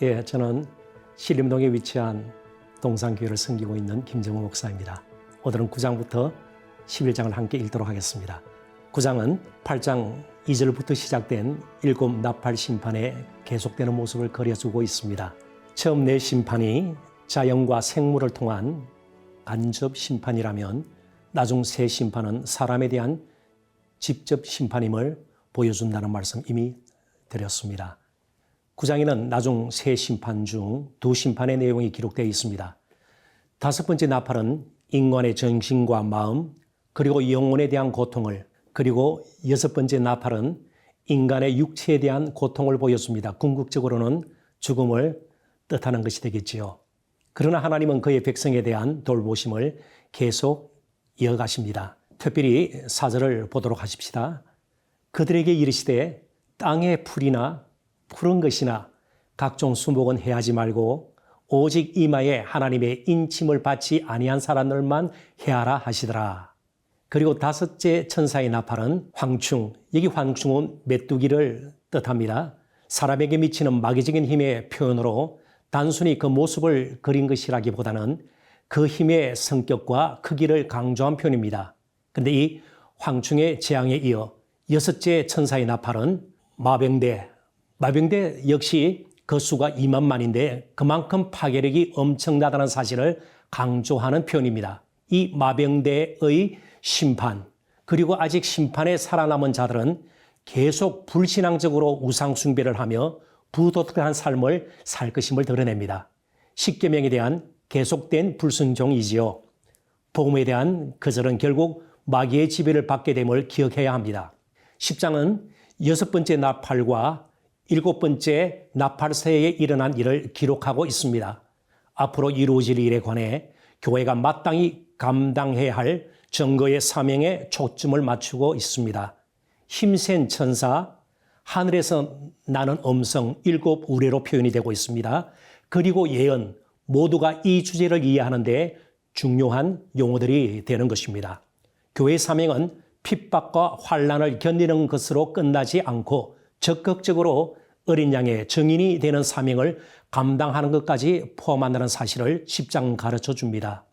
예, 저는 신림동에 위치한 동산교회를 섬기고 있는 김정우 목사입니다. 오늘은 9장부터 11장을 함께 읽도록 하겠습니다. 9장은 8장 2절부터 시작된 7 나팔 심판의 계속되는 모습을 그려주고 있습니다. 처음 네 심판이 자연과 생물을 통한 간접 심판이라면 나중 세 심판은 사람에 대한 직접 심판임을 보여준다는 말씀 이미 드렸습니다. 9장에는 나중 세 심판 중 두 심판의 내용이 기록되어 있습니다. 다섯 번째 나팔은 인간의 정신과 마음 그리고 영혼에 대한 고통을, 그리고 여섯 번째 나팔은 인간의 육체에 대한 고통을 보였습니다. 궁극적으로는 죽음을 뜻하는 것이 되겠지요. 그러나 하나님은 그의 백성에 대한 돌보심을 계속 이어가십니다. 특별히 4절을 보도록 하십시다. 그들에게 이르시되 땅의 풀이나 푸른 것이나 각종 수목은 해하지 말고 오직 이마에 하나님의 인침을 받지 아니한 사람들만 해하라 하시더라. 그리고 다섯째 천사의 나팔은 황충, 여기 황충은 메뚜기를 뜻합니다. 사람에게 미치는 마귀적인 힘의 표현으로 단순히 그 모습을 그린 것이라기보다는 그 힘의 성격과 크기를 강조한 표현입니다. 그런데 이 황충의 재앙에 이어 여섯째 천사의 나팔은 마병대 역시 그 수가 2만만인데 그만큼 파괴력이 엄청나다는 사실을 강조하는 표현입니다. 이 마병대의 심판, 그리고 아직 심판에 살아남은 자들은 계속 불신앙적으로 우상숭배를 하며 부도덕한 삶을 살 것임을 드러냅니다. 십계명에 대한 계속된 불순종이지요. 복음에 대한 거절은 결국 마귀의 지배를 받게 됨을 기억해야 합니다. 10장은 여섯 번째 나팔과 일곱 번째 나팔새에 일어난 일을 기록하고 있습니다. 앞으로 이루어질 일에 관해 교회가 마땅히 감당해야 할 증거의 사명에 초점을 맞추고 있습니다. 힘센 천사, 하늘에서 나는 음성, 일곱 우레로 표현이 되고 있습니다. 그리고 예언, 모두가 이 주제를 이해하는 데 중요한 용어들이 되는 것입니다. 교회의 사명은 핍박과 환난을 견디는 것으로 끝나지 않고 적극적으로 어린 양의 증인이 되는 사명을 감당하는 것까지 포함한다는 사실을 10장 가르쳐 줍니다.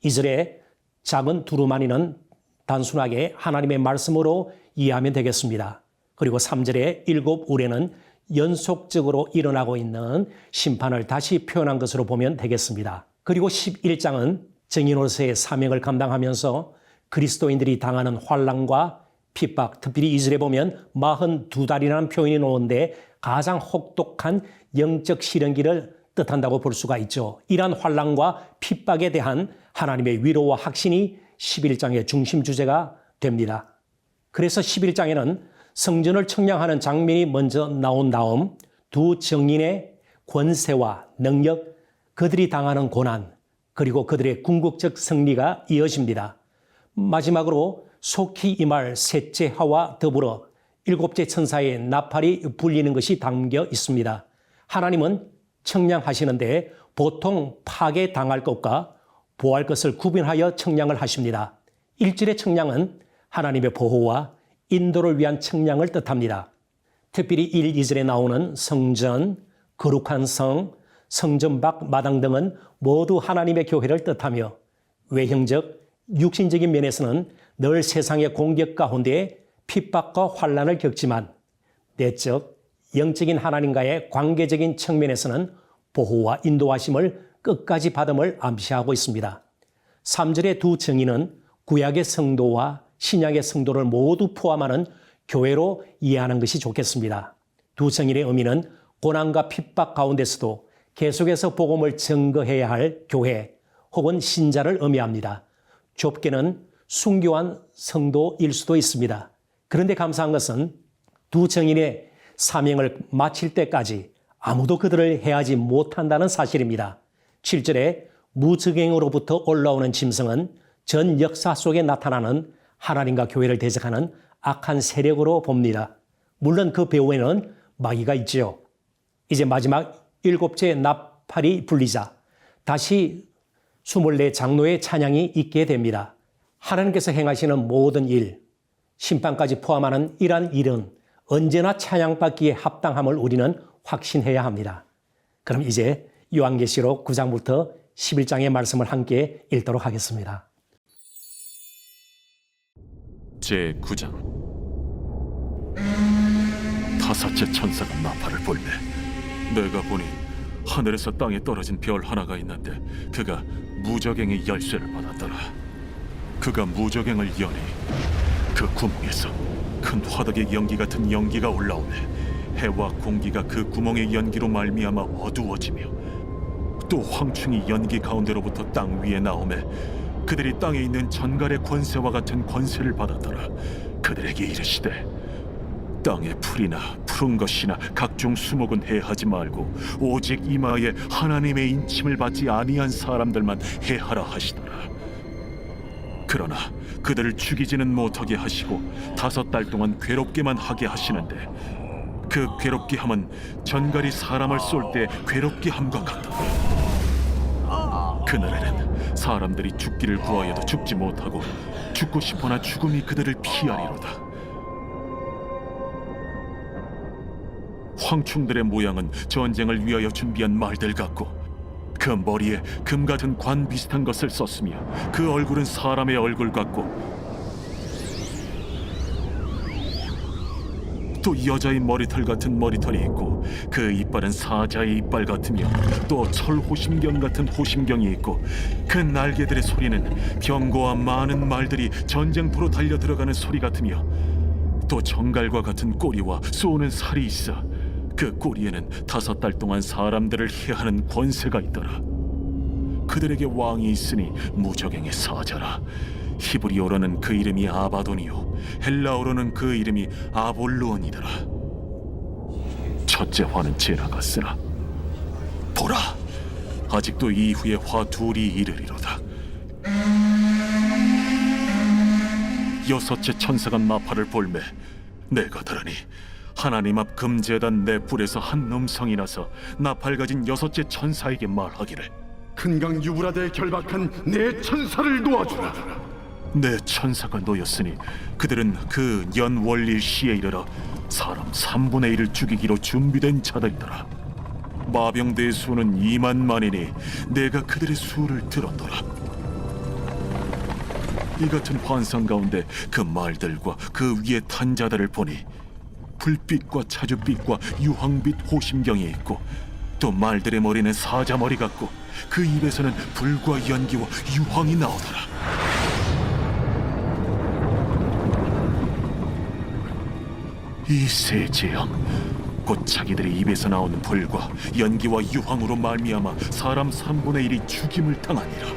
2절에 작은 두루마리는 단순하게 하나님의 말씀으로 이해하면 되겠습니다. 그리고 3절에 일곱 우레는 연속적으로 일어나고 있는 심판을 다시 표현한 것으로 보면 되겠습니다. 그리고 11장은 증인으로서의 사명을 감당하면서 그리스도인들이 당하는 환난과 핍박, 특별히 2절에 보면 42달이라는 표현이 나오는데 가장 혹독한 영적 시련기를 뜻한다고 볼 수가 있죠. 이러한 환난과 핍박에 대한 하나님의 위로와 확신이 11장의 중심 주제가 됩니다. 그래서 11장에는 성전을 청량하는 장면이 먼저 나온 다음 두 증인의 권세와 능력, 그들이 당하는 고난, 그리고 그들의 궁극적 승리가 이어집니다. 마지막으로 속히 임할 셋째 하와 더불어 일곱째 천사의 나팔이 불리는 것이 담겨 있습니다. 하나님은 청량하시는데 보통 파괴당할 것과 보호할 것을 구분하여 청량을 하십니다. 1절의 청량은 하나님의 보호와 인도를 위한 청량을 뜻합니다. 특별히 1, 2절에 나오는 성전, 거룩한 성, 성전 밖 마당 등은 모두 하나님의 교회를 뜻하며 외형적, 육신적인 면에서는 늘 세상의 공격 가운데 핍박과 환난을 겪지만 내적, 영적인 하나님과의 관계적인 측면에서는 보호와 인도하심을 끝까지 받음을 암시하고 있습니다. 3절의 두 증인은 구약의 성도와 신약의 성도를 모두 포함하는 교회로 이해하는 것이 좋겠습니다. 두 증인의 의미는 고난과 핍박 가운데서도 계속해서 복음을 증거해야 할 교회 혹은 신자를 의미합니다. 좁게는 순교한 성도일 수도 있습니다. 그런데 감사한 것은 두 증인의 사명을 마칠 때까지 아무도 그들을 해하지 못한다는 사실입니다. 7절에 무적행으로부터 올라오는 짐승은 전 역사 속에 나타나는 하나님과 교회를 대적하는 악한 세력으로 봅니다. 물론 그 배후에는 마귀가 있지요. 이제 마지막 일곱째 나팔이 불리자 다시 24 장로의 찬양이 있게 됩니다. 하나님께서 행하시는 모든 일, 심판까지 포함하는 이러한 일은 언제나 찬양받기에 합당함을 우리는 확신해야 합니다. 그럼 이제 요한계시록 9장부터 11장의 말씀을 함께 읽도록 하겠습니다. 제9장. 다섯째 천사가 나팔을 불매 내가 보니 하늘에서 땅에 떨어진 별 하나가 있는데 그가 무저갱의 열쇠를 받았더라. 그가 무저갱을 여니 그 구멍에서 큰 화덕의 연기 같은 연기가 올라오네. 해와 공기가 그 구멍의 연기로 말미암아 어두워지며 또 황충이 연기 가운데로부터 땅 위에 나오매 그들이 땅에 있는 전갈의 권세와 같은 권세를 받았더라. 그들에게 이르시되 땅의 풀이나 푸른 것이나 각종 수목은 해하지 말고 오직 이마에 하나님의 인침을 받지 아니한 사람들만 해하라 하시더라. 그러나 그들을 죽이지는 못하게 하시고 5달 동안 괴롭게만 하게 하시는데 그 괴롭게 함은 전갈이 사람을 쏠 때 괴롭게 함과 같더라. 그날에는 사람들이 죽기를 구하여도 죽지 못하고 죽고 싶으나 죽음이 그들을 피하리로다. 황충들의 모양은 전쟁을 위하여 준비한 말들 같고 그 머리에 금 같은 관 비슷한 것을 썼으며 그 얼굴은 사람의 얼굴 같고 또 여자의 머리털 같은 머리털이 있고 그 이빨은 사자의 이빨 같으며 또 철호심경 같은 호심경이 있고 그 날개들의 소리는 병거와 많은 말들이 전쟁터로 달려 들어가는 소리 같으며 또 정갈과 같은 꼬리와 쏘는 살이 있어 그 꼬리에는 5달 동안 사람들을 해하는 권세가 있더라. 그들에게 왕이 있으니 무저갱의 사자라. 히브리어로는 그 이름이 아바돈이요 헬라어로는 그 이름이 아볼루온이더라. 첫째 화는 지나갔으나 보라, 아직도 이후에 화 둘이 이르리로다. 여섯째 천사가 나팔을 불매 내가 들으니 하나님 앞 금제단 내 뿔에서 한 음성이 나서 나팔 가진 여섯째 천사에게 말하기를 큰강 유브라데에 결박한 내 천사를 놓아주라. 내 천사가 놓였으니 그들은 그 연월일 시에 이르러 사람 3분의 1을 죽이기로 준비된 자들이더라. 마병대의 수는 20,000,000이니 내가 그들의 수를 들었더라. 이 같은 환상 가운데 그 말들과 그 위에 탄 자들을 보니 불빛과 차주빛과 유황빛 호심경이 있고 또 말들의 머리는 사자 머리 같고 그 입에서는 불과 연기와 유황이 나오더라. 이 세 재앙 곧 자기들의 입에서 나오는 불과 연기와 유황으로 말미암아 사람 3분의 1이 죽임을 당하니라.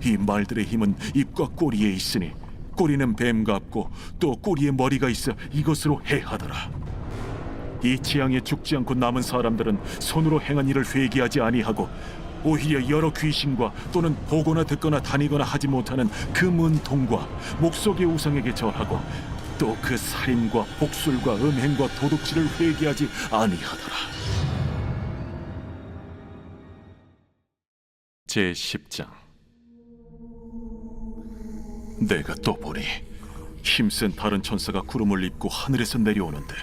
이 말들의 힘은 입과 꼬리에 있으니 꼬리는 뱀 같고 또 꼬리에 머리가 있어 이것으로 해하더라. 이 재앙에 죽지 않고 남은 사람들은 손으로 행한 일을 회개하지 아니하고 오히려 여러 귀신과 또는 보거나 듣거나 다니거나 하지 못하는 그 문통과 목속의 우상에게 절하고 또 그 살인과 복술과 음행과 도둑질을 회개하지 아니하더라. 제10장. 내가 또 보니 힘센 다른 천사가 구름을 입고 하늘에서 내려오는데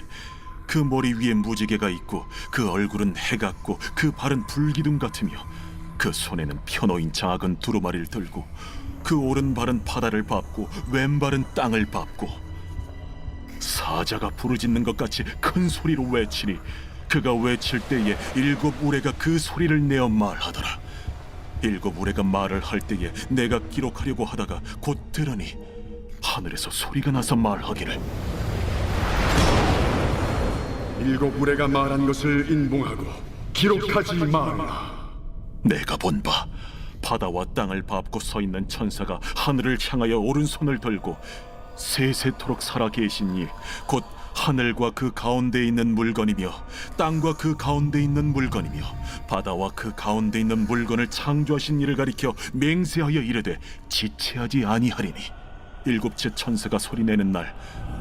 그 머리 위에 무지개가 있고 그 얼굴은 해 같고 그 발은 불기둥 같으며 그 손에는 펴놓인 작은 두루마리를 들고 그 오른발은 바다를 밟고 왼발은 땅을 밟고 사자가 부르짖는 것 같이 큰 소리로 외치니 그가 외칠 때에 7 우레가 그 소리를 내어 말하더라. 7 우레가 말을 할 때에 내가 기록하려고 하다가 곧 들으니 하늘에서 소리가 나서 말하기를 7 우레가 말한 것을 인봉하고 기록하지 말라. 내가 본 바 바다와 땅을 밟고 서 있는 천사가 하늘을 향하여 오른손을 들고 세세토록 살아 계시니 곧 하늘과 그 가운데 있는 물건이며 땅과 그 가운데 있는 물건이며 바다와 그 가운데 있는 물건을 창조하신 이를 가리켜 맹세하여 이르되 지체하지 아니하리니 7째 천사가 소리내는 날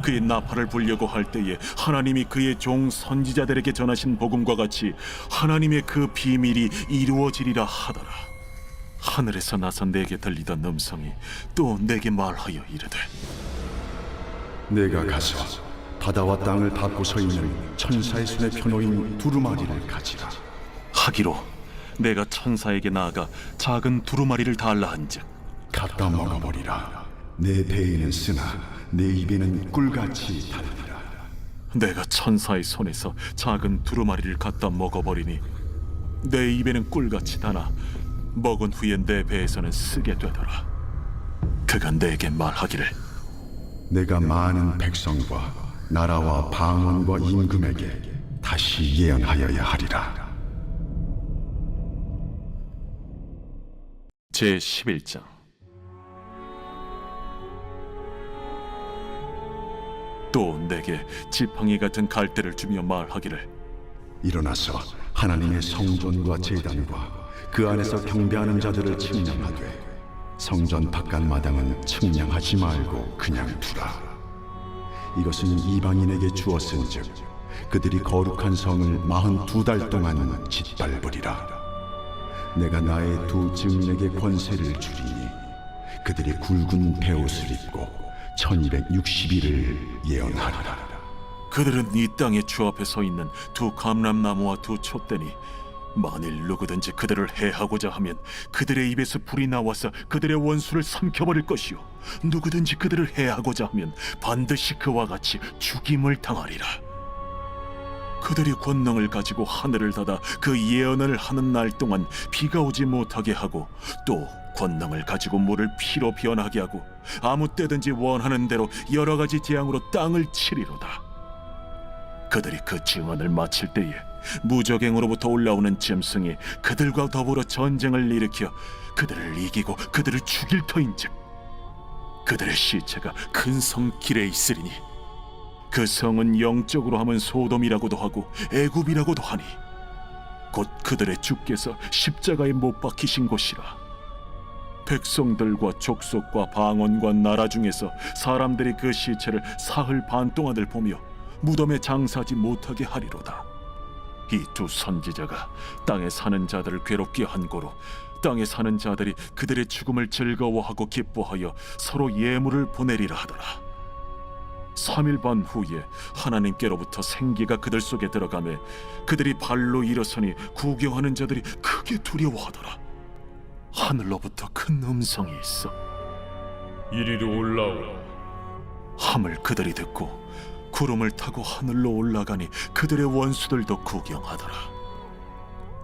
그의 나팔을 불려고 할 때에 하나님이 그의 종 선지자들에게 전하신 복음과 같이 하나님의 그 비밀이 이루어지리라 하더라. 하늘에서 나서 내게 들리던 음성이 또 내게 말하여 이르되 내가 가서 바다와 땅을 밟고 서 있는 천사의 손에 펴놓인 두루마리를 가지라. 하기로 내가 천사에게 나아가 작은 두루마리를 달라 한즉 갖다 먹어버리라. 내 배에는 쓰나 내 입에는 꿀같이 달리라. 내가 천사의 손에서 작은 두루마리를 갖다 먹어버리니 내 입에는 꿀같이 다나 먹은 후에 내 배에서는 쓰게 되더라. 그가 내게 말하기를 내가 많은 백성과 나라와 방언과 임금에게 다시 예언하여야 하리라. 제11장. 또 내게 지팡이 같은 갈대를 주며 말하기를 일어나서 하나님의 성전과 제단과 그 안에서 경배하는 자들을 측량하되 성전 바깥 마당은 측량하지 말고 그냥 두라. 이것은 이방인에게 주었은즉 그들이 거룩한 성을 42달 동안 짓밟으리라. 내가 나의 두 증인에게 권세를 주리니 그들이 굵은 베옷을 입고 1260일을 예언하리라. 그들은 이 땅에 주 앞에 서 있는 두 감람나무와 두 촛대니 만일 누구든지 그들을 해하고자 하면 그들의 입에서 불이 나와서 그들의 원수를 삼켜버릴 것이요 누구든지 그들을 해하고자 하면 반드시 그와 같이 죽임을 당하리라. 그들이 권능을 가지고 하늘을 닫아 그 예언을 하는 날 동안 비가 오지 못하게 하고 또 권능을 가지고 물을 피로 변하게 하고 아무 때든지 원하는 대로 여러 가지 재앙으로 땅을 치리로다. 그들이 그 증언을 마칠 때에 무적행으로부터 올라오는 짐승이 그들과 더불어 전쟁을 일으켜 그들을 이기고 그들을 죽일 터인즉 그들의 시체가 큰 성 길에 있으리니 그 성은 영적으로 하면 소돔이라고도 하고 애굽이라고도 하니 곧 그들의 주께서 십자가에 못 박히신 곳이라. 백성들과 족속과 방언과 나라 중에서 사람들이 그 시체를 사흘 반 동안을 보며 무덤에 장사하지 못하게 하리로다. 이 두 선지자가 땅에 사는 자들을 괴롭게 한 고로 땅에 사는 자들이 그들의 죽음을 즐거워하고 기뻐하여 서로 예물을 보내리라 하더라. 3일 반 후에 하나님께로부터 생기가 그들 속에 들어가매 그들이 발로 일어서니 구경하는 자들이 크게 두려워하더라. 하늘로부터 큰 음성이 있어 이리로 올라오라. 함을 그들이 듣고 구름을 타고 하늘로 올라가니 그들의 원수들도 구경하더라.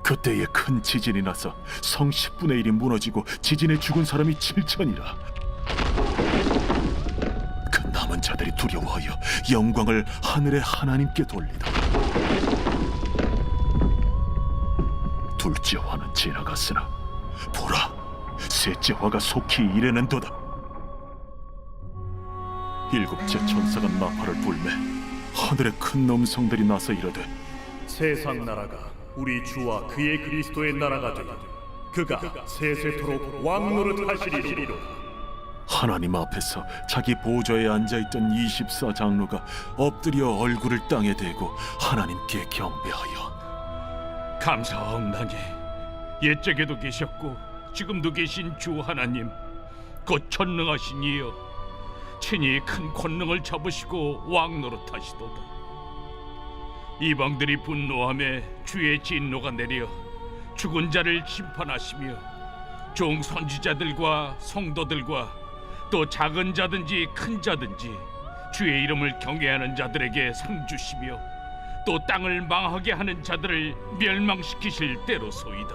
그때에 큰 지진이 나서 성 10분의 1이 무너지고 지진에 죽은 사람이 7천이라. 그 남은 자들이 두려워하여 영광을 하늘의 하나님께 돌리더라. 둘째 화는 지나갔으나 보라, 셋째 화가 속히 이르는도다. 일곱째 천사가 나팔을 불매 하늘에 큰 음성들이 나서 이르되 세상 나라가 우리 주와 그의 그리스도의 나라가 되어 그가 세세토록 왕노릇 하시리로다. 하나님 앞에서 자기 보좌에 앉아있던 24장로가 엎드려 얼굴을 땅에 대고 하나님께 경배하여 감사하옵나니 옛적에도 계셨고 지금도 계신 주 하나님 곧 전능하신 이여 친히 큰 권능을 잡으시고 왕노릇하시도다. 이방들이 분노하며 주의 진노가 내려 죽은 자를 심판하시며 종 선지자들과 성도들과 또 작은 자든지 큰 자든지 주의 이름을 경외하는 자들에게 상 주시며 또 땅을 망하게 하는 자들을 멸망시키실 때로소이다.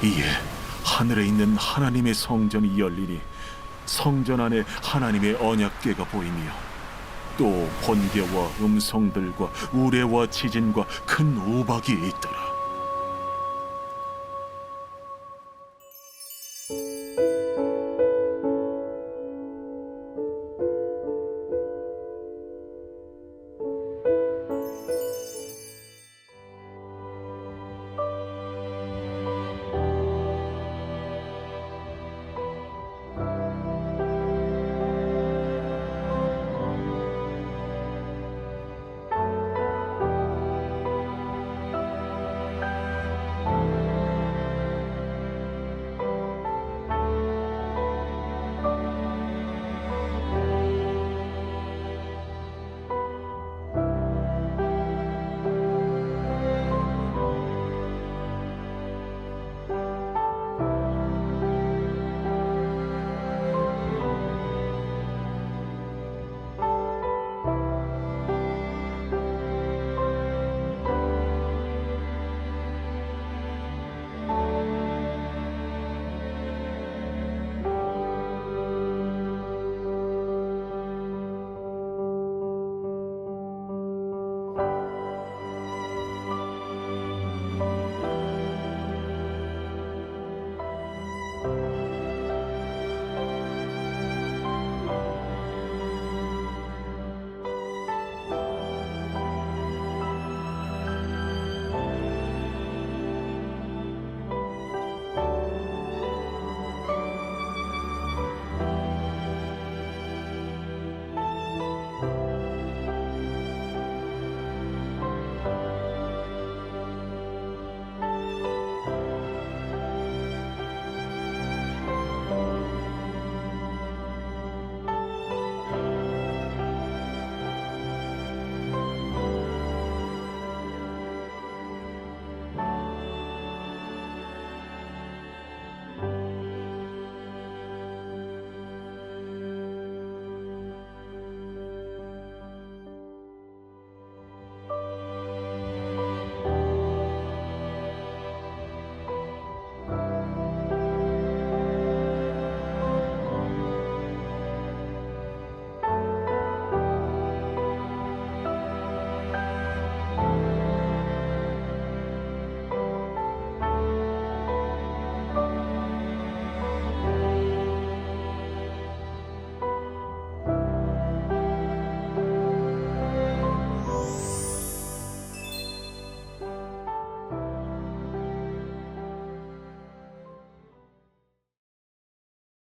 이에 하늘에 있는 하나님의 성전이 열리니 성전 안에 하나님의 언약궤가 보이며 또 번개와 음성들과 우레와 지진과 큰 우박이 있더라.